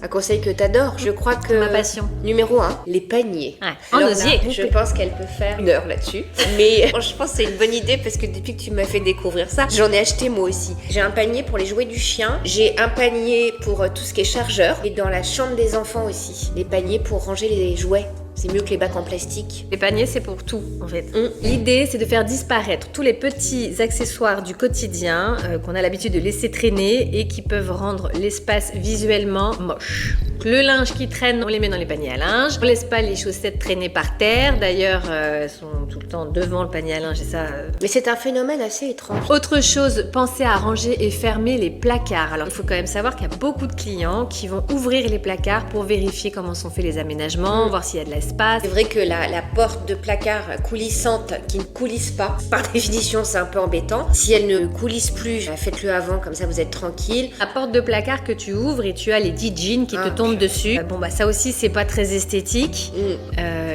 Un conseil que t'adores, je crois que... Ma passion. Numéro 1, les paniers. Ouais. Alors En osier. là, je pense qu'elle peut faire 1 heure là-dessus. Mais je pense que c'est une bonne idée parce que depuis que tu m'as fait découvrir ça, j'en ai acheté moi aussi. J'ai un panier pour les jouets du chien. J'ai un panier pour tout ce qui est chargeur. Et dans la chambre des enfants aussi, les paniers pour ranger les jouets. C'est mieux que les bacs en plastique. Les paniers, c'est pour tout, en fait. L'idée, c'est de faire disparaître tous les petits accessoires du quotidien qu'on a l'habitude de laisser traîner et qui peuvent rendre l'espace visuellement moche. Le linge qui traîne, on les met dans les paniers à linge. On laisse pas les chaussettes traîner par terre. D'ailleurs, elles sont tout le temps devant le panier à linge et ça... Mais c'est un phénomène assez étrange. Autre chose, pensez à ranger et fermer les placards. Alors, il faut quand même savoir qu'il y a beaucoup de clients qui vont ouvrir les placards pour vérifier comment sont faits les aménagements, voir s'il y a de l'espace. C'est vrai que la porte de placard coulissante qui ne coulisse pas, par définition, c'est un peu embêtant. Si elle ne coulisse plus, faites-le avant, comme ça vous êtes tranquille. La porte de placard que tu ouvres et tu as les 10 jeans qui te tombent dessus. Bon, bah ça aussi, c'est pas très esthétique.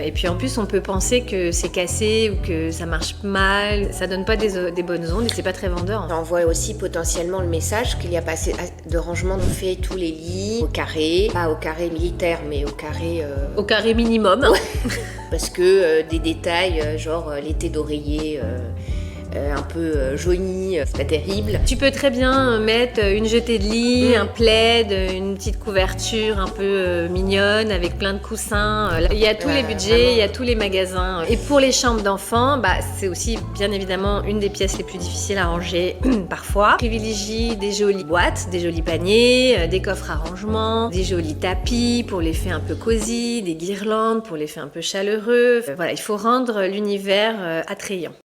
Et puis en plus, on peut penser que c'est cassé ou que ça marche mal. Ça donne pas des bonnes ondes et c'est pas très vendeur. Ça envoie aussi potentiellement le message qu'il n'y a pas assez de rangement. On fait tous les lits au carré, pas au carré militaire, mais au carré... Au carré minimum. Ouais. Parce que des détails, genre l'été d'oreiller... un peu jauni, c'est pas terrible. Tu peux très bien mettre une jetée de lit, un plaid, une petite couverture un peu mignonne avec plein de coussins. Il y a tous les budgets, vraiment. Il y a tous les magasins. Et pour les chambres d'enfants, bah, c'est aussi bien évidemment une des pièces les plus difficiles à ranger parfois. Privilégie des jolies boîtes, des jolis paniers, des coffres à rangement, des jolis tapis pour l'effet un peu cosy, des guirlandes pour l'effet un peu chaleureux. Voilà, il faut rendre l'univers attrayant.